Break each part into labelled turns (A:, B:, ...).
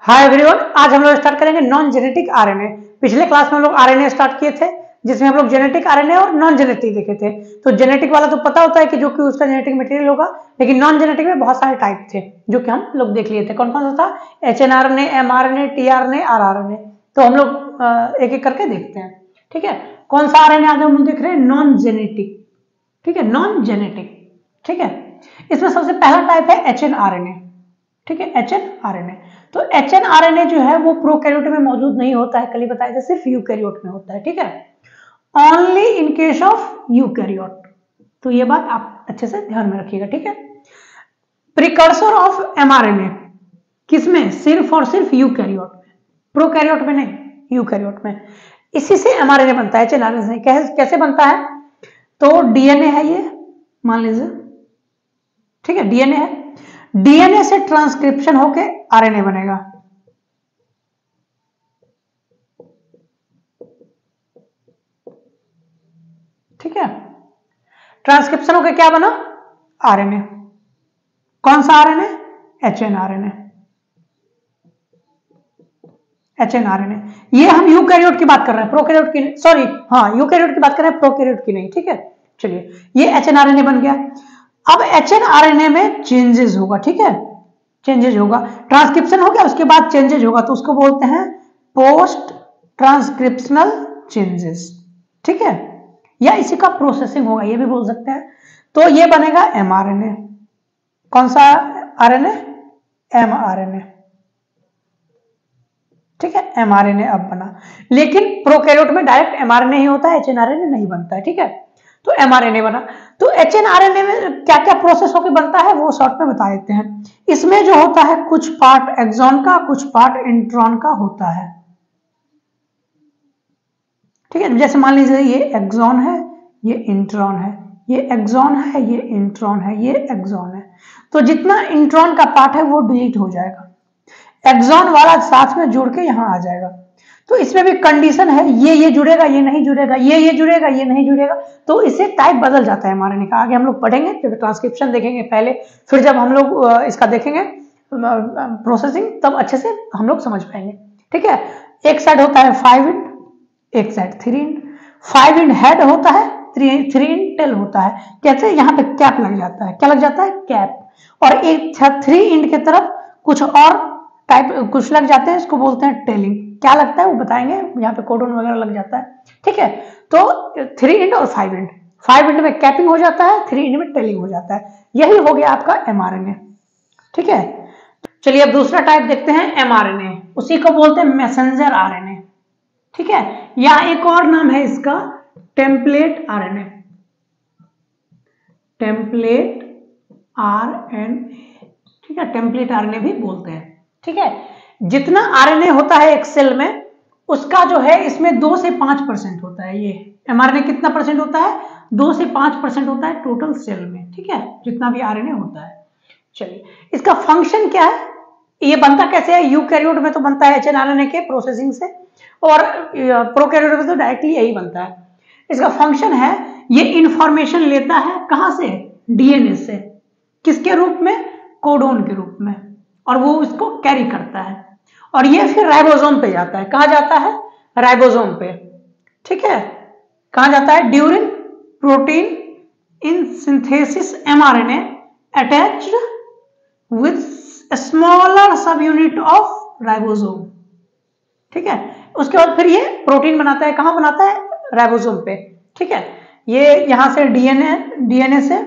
A: Hi everyone, आज हम लोग स्टार्ट करेंगे नॉन जेनेटिक आरएनए। पिछले क्लास में हम लोग आरएनए स्टार्ट किए थे, जिसमें हम लोग जेनेटिक आरएनए और नॉन जेनेटिक देखे थे। तो जेनेटिक वाला तो पता होता है कि जो कि उसका जेनेटिक मटेरियल होगा, लेकिन नॉन जेनेटिक में बहुत सारे टाइप थे जो कि हम लोग देख लिए थे। कौन कौन सा था? HnRNA, mRNA, tRNA, rRNA. तो हम लोग एक एक करके देखते हैं। ठीक है, कौन सा आरएनए आज हम देख रहे हैं? Non genetic. ठीक है, नॉन जेनेटिक। ठीक है, इसमें सबसे पहला टाइप है एचएनआरएनए। ठीक है, एचएनआरएनए। तो एचएनआरएनए जो है वो प्रोकैरियोट में मौजूद नहीं होता है, कल ही बताया था, सिर्फ यूकैरियोट में होता है। ठीक है, only in case of eukaryote. तो ये बात आप अच्छे से ध्यान में रखिएगा। ठीक है, प्रिकर्सर ऑफ एमआरएनए किसमें? सिर्फ और सिर्फ यूकैरियोट में, प्रोकैरियोट में नहीं, यूकैरियोट में। इसी से एमआरएनए बनता है, एचएनआरएनए से। कैसे बनता है? तो डीएनए है ये, मान लीजिए। ठीक है, डीएनए है, डीएनए से ट्रांसक्रिप्शन होके आरएनए बनेगा। ठीक है, ट्रांसक्रिप्शन होके क्या बना? आरएनए। कौन सा आरएनए? एचएनआरएनए। एचएनआरएनए। ये हम यूकैरियोट की बात कर रहे हैं, प्रोकैरियोट की, सॉरी, हाँ, यूकैरियोट की बात कर रहे हैं, प्रोकैरियोट की नहीं। ठीक है, चलिए, ये एचएनआरएनए बन गया। अब एचएनआरएनए में चेंजेस होगा। ठीक है, चेंजेस होगा, ट्रांसक्रिप्शन हो गया, उसके बाद चेंजेस होगा, तो उसको बोलते हैं पोस्ट ट्रांसक्रिप्शनल चेंजेस। ठीक है, या इसी का प्रोसेसिंग होगा, ये भी बोल सकते हैं। तो ये बनेगा एमआरएनए। कौन सा आरएनए? एमआरएनए। ठीक है, एमआरएनए अब बना। लेकिन प्रोकैरियोट में डायरेक्ट एमआरएनए ही होता है, एचएनआरएनए नहीं बनता है। ठीक है, तो एमआरएनए बना। तो एचएनआरएनए में क्या क्या प्रोसेस होकर बनता है वो शॉर्ट में बता देते हैं। इसमें जो होता है, कुछ पार्ट एक्सॉन का, कुछ पार्ट इंट्रॉन का होता है। ठीक है, जैसे मान लीजिए ये एक्सॉन है, ये इंट्रॉन है, ये एक्सॉन है, ये इंट्रॉन है, ये एक्सॉन है। तो जितना इंट्रॉन का पार्ट है वो डिलीट हो जाएगा, एक्सॉन वाला साथ में जुड़ के यहां आ जाएगा। तो इसमें भी कंडीशन है, ये जुड़ेगा, ये नहीं जुड़ेगा, ये जुड़ेगा, ये नहीं जुड़ेगा। तो इससे टाइप बदल जाता है एमआरएनए का। आगे हम लोग पढ़ेंगे, जब ट्रांसक्रिप्शन देखेंगे पहले, फिर जब हम लोग इसका देखेंगे प्रोसेसिंग, तब अच्छे से हम लोग समझ पाएंगे। ठीक है, एक साइड होता है 5' एक साइड 3'। 5' हेड होता है, 3' टेल होता है। कैसे? यहाँ पे कैप लग जाता है। क्या लग जाता है? कैप। और एक 3' की तरफ कुछ और टाइप कुछ लग जाते हैं, इसको बोलते हैं टेलिंग। क्या लगता है वो बताएंगे, यहाँ पे कोडन वगैरह लग जाता है। ठीक है, तो 3' और 5'। 5' में कैपिंग हो जाता है, 3' में टेलिंग हो जाता है। यही हो गया आपका एमआरएनए। ठीक है, चलिए अब दूसरा टाइप देखते हैं, एमआरएनए। उसी को बोलते हैं मैसेंजर आरएनए। ठीक है, या एक और नाम है इसका, टेम्पलेट आरएनए। Template RNA. ठीक है, टेम्पलेट आरएनए भी बोलते हैं। ठीक है, जितना आरएनए होता है एक सेल में, उसका जो है इसमें 2 से 5% होता है। ये एमआरएनए कितना परसेंट होता है? 2 से 5% होता है टोटल सेल में। ठीक है, जितना भी आरएनए होता है। चलिए, इसका फंक्शन क्या है? ये बनता कैसे है? यूकैरियोट में तो बनता है एचएनआरएनए के प्रोसेसिंग से, और प्रोकैरियोट में तो डायरेक्टली यही बनता है। इसका फंक्शन है, ये इंफॉर्मेशन लेता है कहां से? डीएनए से। किसके रूप में? कोडोन के रूप में। और वो इसको कैरी करता है, और ये फिर राइबोसोम पे जाता है। कहां जाता है? राइबोसोम पे। ठीक है, कहां जाता है? During protein in synthesis mRNA attached with smaller सब यूनिट ऑफ राइबोसोम। ठीक है, उसके बाद फिर ये प्रोटीन बनाता है। कहां बनाता है? राइबोसोम पे। ठीक है, ये यहां से डीएनए से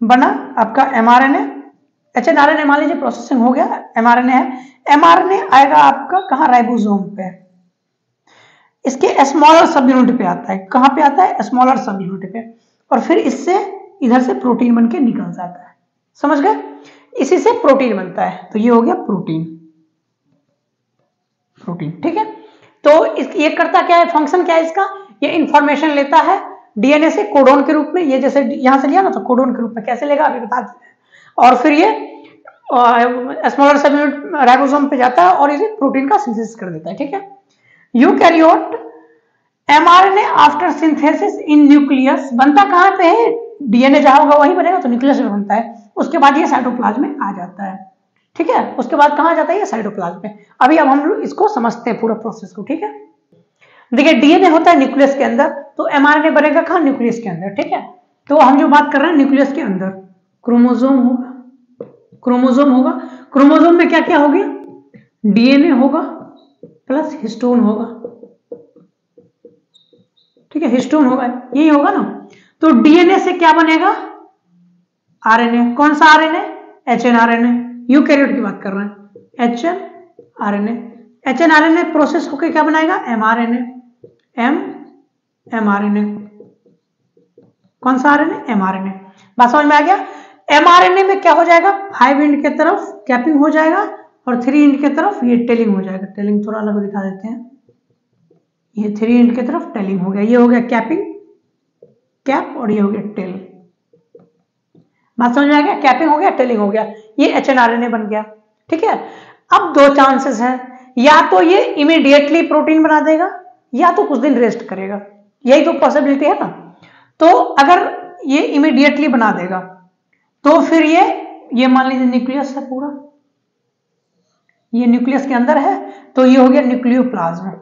A: बना आपका एमआरएनए। एचएनआरएनए मान लीजिए प्रोसेसिंग हो गया, एमआरएनए है। एमआरएनए आएगा आपका कहां? राइबोसोम पे। इसके स्मॉलर सब यूनिट पे आता है। कहां पे आता है? स्मॉलर सब यूनिट पे। और फिर इससे इधर से प्रोटीन बन के निकल जाता है। समझ गए? इसी से प्रोटीन बनता है। तो ये हो गया प्रोटीन। ठीक है, तो ये करता क्या है? फंक्शन क्या है इसका? ये इंफॉर्मेशन लेता है डीएनए से कोडोन के रूप में। ये जैसे यहां से लिया ना, तो कोडोन के रूप में कैसे लेगा अभी बता देते हैं। और फिर ये स्मॉलर सब यूनिट राइबोसोम पे जाता है और इसे प्रोटीन का सिंथेसिस कर देता है। ठीक है, eukaryote mRNA after synthesis in nucleus बनता कहां पे है? डीएनए जहां होगा वही बनेगा, तो न्यूक्लियस में बनता है। उसके बाद ये साइटोप्लाज्म में आ जाता है। ठीक है। उसके बाद कहां जाता है ये साइटोप्लाज्म में। अभी अब हम इसको समझते हैं पूरा प्रोसेस को, ठीक है। देखिए डीएनए होता है न्यूक्लियस के अंदर, तो एमआरएनए बनेगा कहां, न्यूक्लियस के अंदर, ठीक है। तो हम जो बात कर रहे हैं न्यूक्लियस के अंदर क्रोमोसोम होगा, क्रोमोसोम होगा, क्रोमोसोम में क्या क्या हो गया, डीएनए होगा प्लस हिस्टोन होगा, ठीक है, हिस्टोन होगा, यही होगा ना। तो डीएनए से क्या बनेगा, आरएनए। कौन सा आरएनए, एचएनआरएनए, यूकैरियोट की बात कर रहे हैं, एचएनआरएनए। एचएनआरएनए प्रोसेस होकर क्या बनाएगा, एमआरएनए, एमआरएनए। कौन सा आरएनए, एमआरएनए। बात समझ में आ गया। एमआरएनए में क्या हो जाएगा, 5 एंड के तरफ कैपिंग हो जाएगा और 3 एंड के तरफ ये टेलिंग हो जाएगा। टेलिंग थोड़ा अलग दिखा देते हैं, ये 3 एंड के तरफ टेलिंग हो गया, ये हो गया कैपिंग, कैप, और ये हो गया टेल। बात समझ में आ गया, कैपिंग हो गया, टेलिंग हो गया, ये एचएनआरएनए बन गया, ठीक है। अब दो चांसेस हैं, या तो ये इमीडिएटली प्रोटीन बना देगा या तो कुछ दिन रेस्ट करेगा, यही तो पॉसिबिलिटी है ना। तो अगर ये इमीडिएटली बना देगा तो फिर ये मान लीजिए न्यूक्लियस है पूरा, ये न्यूक्लियस के अंदर है, तो ये हो गया न्यूक्लियोप्लाज्म,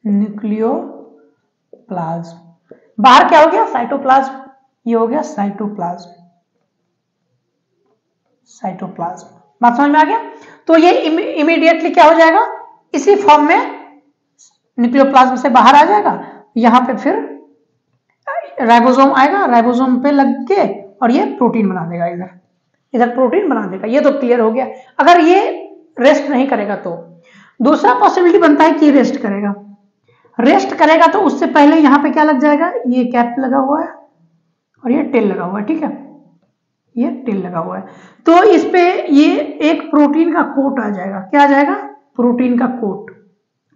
A: न्यूक्लियोप्लाज्म। बाहर क्या हो गया, साइटोप्लाज्म, ये हो गया साइटोप्लाज्म, साइटोप्लाज्म। बात समझ में आ गया। तो ये इमीडिएटली क्या हो जाएगा, इसी फॉर्म में न्यूक्लियोप्लाज्म से बाहर आ जाएगा, यहां पे फिर राइबोसोम आएगा, राइबोसोम पे लग के और ये प्रोटीन बना देगा, इधर प्रोटीन बना देगा। ये तो क्लियर हो गया। अगर ये रेस्ट नहीं करेगा तो दूसरा पॉसिबिलिटी बनता है कि रेस्ट करेगा। रेस्ट करेगा तो उससे पहले यहां पे क्या लग जाएगा, ये कैप लगा हुआ है और ये टेल लगा हुआ है, ठीक है, ये टेल लगा हुआ है। तो इस पे ये एक प्रोटीन का कोट आ जाएगा, क्या आ जाएगा, प्रोटीन का कोट।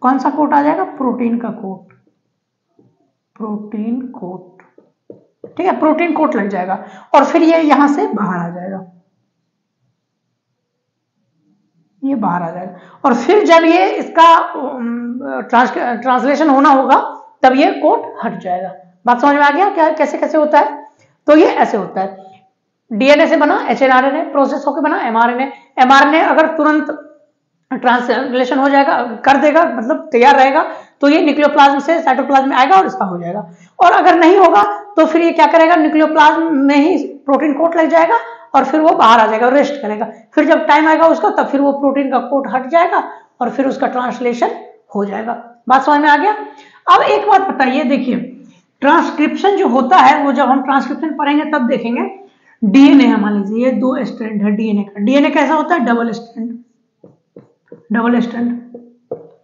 A: कौन सा कोट आ जाएगा, प्रोटीन का कोट, प्रोटीन कोट, ठीक है, प्रोटीन कोट लग जाएगा और फिर ये यहां से बाहर आ जाएगा, ये बाहर आ जाएगा। और फिर जब ये इसका ट्रांसलेशन होना होगा तब ये कोट हट जाएगा। बात समझ में आ गया, क्या कैसे कैसे होता है। तो ये ऐसे होता है, डीएनए से बना एचएनआरएनए, प्रोसेस होकर बना एमआरएनए। एमआरएनए अगर तुरंत ट्रांसलेशन हो जाएगा, कर देगा, मतलब तैयार रहेगा, तो ये न्यूक्लियोप्लाज्म से साइटोप्लाज्म में आएगा और इसका हो जाएगा। और अगर नहीं होगा तो फिर ये क्या करेगा, न्यूक्लियोप्लाज्म में ही प्रोटीन कोट लग जाएगा और फिर वो बाहर आ जाएगा, रेस्ट करेगा। फिर जब टाइम आएगा उसका तब फिर वो प्रोटीन का कोट हट जाएगा और फिर उसका ट्रांसलेशन हो जाएगा। बात समझ में आ गया। अब एक बात बताइए, देखिए ट्रांसक्रिप्शन जो होता है वो जब हम ट्रांसक्रिप्शन पढ़ेंगे तब देखेंगे। डीएनए है, मान लीजिए ये 2 स्ट्रैंड है डीएनए का। डीएनए कैसा होता है, डबल स्ट्रैंड, डबल स्ट्रैंड,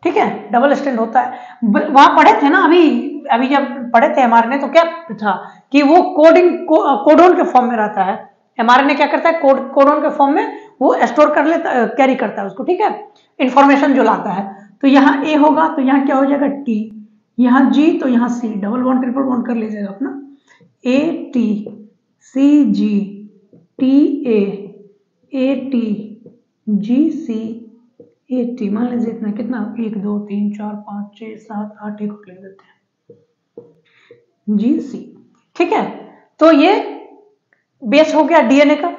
A: ठीक है, डबल स्ट्रैंड होता है। वहां पढ़े थे ना, अभी जब पढ़े थे एमआरएनए तो क्या था कि वो कोडोन के फॉर्म में रहता है। एमआरएनए क्या करता है, कोडोन के फॉर्म में वो स्टोर कर लेता, कैरी करता है उसको, ठीक है, इंफॉर्मेशन जो लाता है। तो यहाँ ए होगा तो यहाँ क्या हो जाएगा, टी, यहाँ जी तो यहाँ C, double bond triple bond कर लीजिएगा अपना, A T C G T A T G C A T. मान लीजिए इतना, कितना, 1 2 3 4 5 6 7 8, एक लिख देते हैं, जी सी, ठीक है। तो ये बेस हो गया डीएनए का,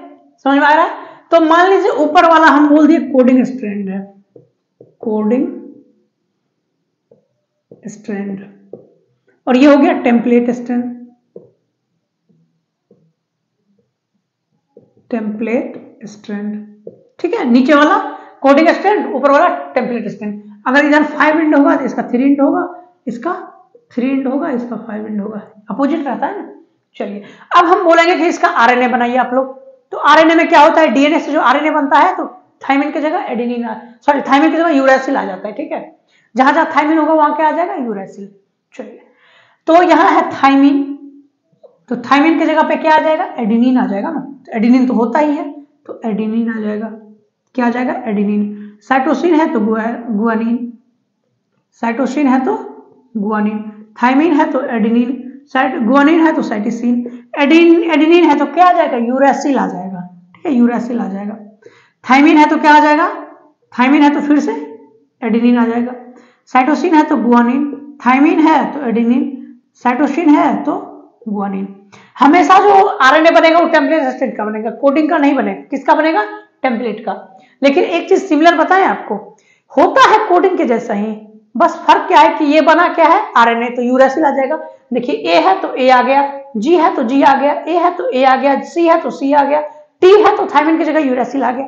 A: समझ में आ रहा है। तो मान लीजिए ऊपर वाला हम बोल दिए कोडिंग स्ट्रैंड है, कोडिंग स्ट्रैंड, और ये हो गया टेम्पलेट स्ट्रैंड, टेम्पलेट स्ट्रैंड, ठीक है। नीचे वाला कोडिंग स्ट्रैंड, ऊपर वाला टेम्पलेट स्ट्रैंड। अगर इधर 5 एंड होगा तो इसका 3 एंड होगा, इसका 3 एंड होगा, इसका 5 एंड होगा, अपोजिट रहता है ना। चलिए अब हम बोलेंगे कि इसका आरएनए बनाइए आप लोग। तो आरएनए में क्या होता है, डीएनए से जो आरएनए बनता है तो थाइमिन की जगह एडेनिन, सॉरी थाइमिन की जगह यूरैसिल आ जाता है, ठीक है। जहां जहां थाइमिन होगा वहां क्या आ जाएगा, यूरैसिल। चलिए तो यहाँ है थाइमिन, तो थाइमिन की जगह पे क्या आ जाएगा, एडेनिन आ जाएगा ना। तो एडेनिन तो होता ही है, तो एडेनिन आ जाएगा, क्या आ जाएगा, एडेनिन। साइटोसिन है तो गुआनिन, साइटोसिन है तो गुआनिन, थाइमिन है तो एडेनिन, गुआनिन है तो साइटोसिन, एडेनिन है तो क्या आ जाएगा, यूरैसिल आ जाएगा, ठीक है, यूरैसिल आ जाएगा। थाइमिन है तो क्या आ जाएगा, थाइमिन है तो फिर से एडेनिन आ जाएगा। साइटोसिन है तो गुआनिन, थाइमिन है तो एडेनिन, साइटोसिन है तो गुआनिन। हमेशा जो आरएनए बनेगा वो टेम्पलेट स्ट्रैंड का बनेगा, कोडिंग का नहीं बनेगा। किसका बनेगा, टेम्पलेट का। लेकिन एक चीज सिमिलर बताएं आपको, होता है कोडिंग के जैसा ही, बस फर्क क्या है कि ये बना क्या है आरएनए, तो यूरेसिल आ जाएगा। देखिए ए है तो ए आ गया, जी है तो जी आ गया, ए है तो ए आ गया, सी है तो सी आ गया, टी है तो थायमिन की जगह यूरेसिल आ गया।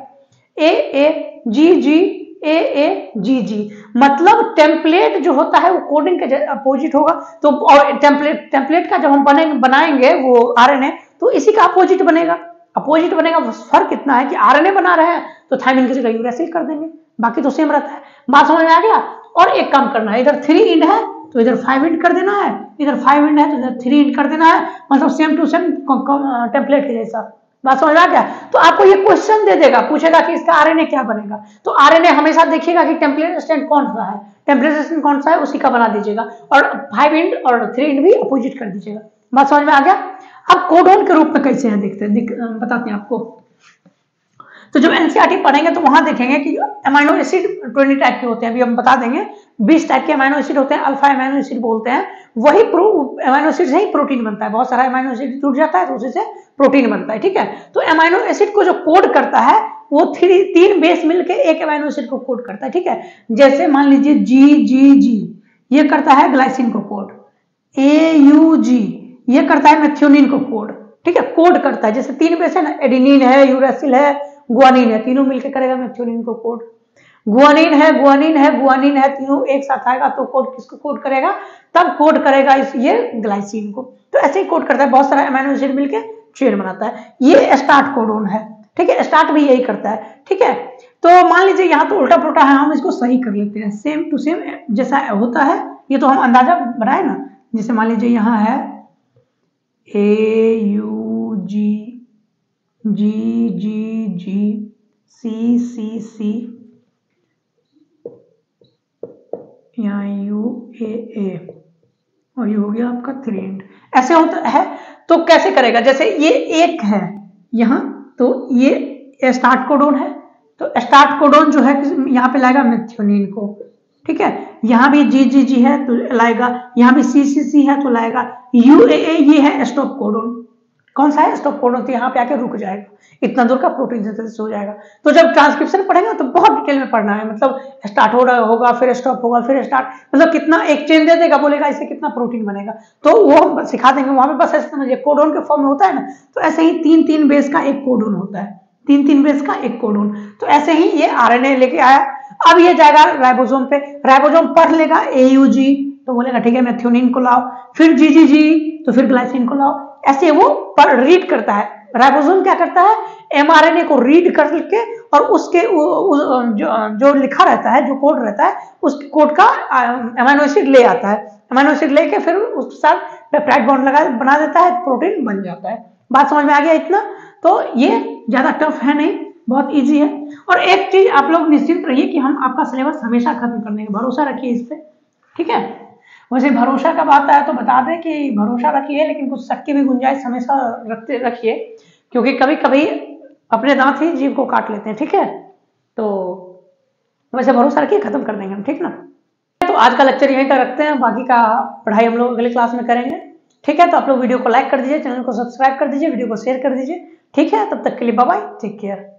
A: ए जी जी ए जी जी, मतलब टेम्पलेट जो होता है वो कोडिंग के अपोजिट होगा। तो और टेम्पलेट का जब हम बनाएंगे वो आरएनए, तो इसी का अपोजिट बनेगा। अपोजिट बनेगा, फर्क इतना है कि आरएनए बना रहे हैं तो थायमिन की जगह यूरेसिल कर देंगे, बाकी तो सेम रहता है। बात समझ में आ गया। और एक काम करना है, इधर 3 इंड है तो इधर 5 इंड कर देना है, इधर 5 इंड है तो इधर 3 इंड कर देना है, मतलब सेम टू सेम टेम्पलेट के जैसा। बात समझ में आ गया। तो आपको ये क्वेश्चन दे देगा, पूछेगा कि इसका आरएनए क्या बनेगा, तो आरएनए हमेशा देखिएगा कि टेम्पलेट स्टैंड कौन सा है, टेम्पलेट स्टैंड कौन सा है उसी का बना दीजिएगा, और 5 इंड और 3 इंड भी अपोजिट कर दीजिएगा। बात समझ में आ गया। अब कोडोन के रूप में कैसे हैं देखते हैं, बताते हैं आपको। तो जब एनसीईआरटी पढ़ेंगे तो वहां देखेंगे कि अमाइनो एसिड 20 टाइप के होते हैं, अभी हम बता देंगे। 20 टाइप के अमाइनो एसिड होते हैं, अल्फा अमाइनो एसिड बोलते हैं। वही अमाइनो एसिड से ही प्रोटीन बनता है, बहुत सारा अमाइनो एसिड टूट जाता है तो उसी से प्रोटीन बनता है, ठीक है। तो अमाइनो एसिड को जो कोड करता है वो 3 बेस मिलकर एक अमाइनो एसिड को कोड करता है, ठीक है। जैसे मान लीजिए जी जी जी, ये करता है ग्लाइसिन को कोड। AUG ये करता है मेथियोनिन को कोड, ठीक है, कोड करता है। जैसे 3 बेस है ना, एडेनिन है, यूरेसिल है, गुआनिन है, तीनों मिलकर करेगा मेथियोनिन को कोड। गुआनिन है, गुआनिन है, गुआनिन है, तीनों एक साथ आएगा तो कोड किसको कोड करेगा, तब कोड करेगा ये ग्लाइसिन को। तो ऐसे ही कोड करता है, बहुत सारा अमीनो एसिड मिलकर चेन बनाता है। ये स्टार्ट कोडोन है, ठीक है, स्टार्ट भी यही करता है, ठीक है। तो मान लीजिए यहाँ तो उल्टा पुल्टा है, हम इसको सही कर लेते हैं, सेम टू सेम जैसा होता है, ये तो हम अंदाजा बनाए ना। जैसे मान लीजिए यहाँ है AUG G C यहाँ UAA और ये हो गया आपका 3 इंड, ऐसे होता है। तो कैसे करेगा, जैसे ये एक है यहाँ, तो ये स्टार्ट कोडोन है, तो स्टार्ट कोडोन जो है यहाँ पे लाएगा मेथियोनिन को, ठीक है। यहाँ भी जी है तो लाएगा, यहाँ भी सी है तो लाएगा। UAA ये है स्टॉप कोडोन, कौन सा है स्टॉप कोडोन, तो यहाँ पे आके रुक जाएगा, इतना दूर का प्रोटीन सिंथेसिस हो जाएगा। तो जब ट्रांसक्रिप्शन पढ़ेंगे तो बहुत डिटेल में पढ़ना है, मतलब स्टार्ट हो रहा होगा, फिर स्टॉप होगा, फिर स्टार्ट, मतलब कितना एक चेन दे देगा, बोलेगा इससे कितना प्रोटीन बनेगा, तो वो हम सिखा देंगे वहां पे। बस ऐसे समझिए, कोडोन के फॉर्म में होता है ना, तो ऐसे ही 3 बेस का एक कोडोन होता है, 3 बेस का एक कोडोन। तो ऐसे ही ये आरएनए लेके आया, अब ये जाएगा राइबोसोम पे, राइबोसोम पढ़ लेगा AUG तो बोलेगा ठीक है मेथियोनिन को लाओ, फिर जी तो फिर ग्लाइसिन को लाओ, ऐसे वो पर रीड करता है। राइबोसोम क्या करता है, mRNA को रीड करके और उसके जो लिखा रहता है, जो कोड रहता है, उस कोड का अमीनो एसिड ले आता है, अमीनो एसिड लेके फिर उसके साथ पेप्टाइड बॉन्ड बना देता है, प्रोटीन बन जाता है। बात समझ में आ गया इतना। तो ये ज्यादा टफ है नहीं, बहुत इजी है। और एक चीज आप लोग निश्चिंत रहिए कि हम आपका सिलेबस हमेशा खत्म करने का, भरोसा रखिए इस पे, ठीक है। वैसे भरोसा का बात आया तो बता दें कि भरोसा रखिए, लेकिन कुछ शक की भी गुंजाइश हमेशा रखिए, क्योंकि कभी कभी अपने दांत ही जीभ को काट लेते हैं, ठीक है। तो वैसे भरोसा रखिए, खत्म कर देंगे हम, ठीक ना। तो आज का लेक्चर यहीं तक रखते हैं, बाकी का पढ़ाई हम लोग अगले क्लास में करेंगे, ठीक है। तो आप लोग वीडियो को लाइक कर दीजिए, चैनल को सब्सक्राइब कर दीजिए, वीडियो को शेयर कर दीजिए, ठीक है। तब तक के लिए बाय बाय, टेक केयर।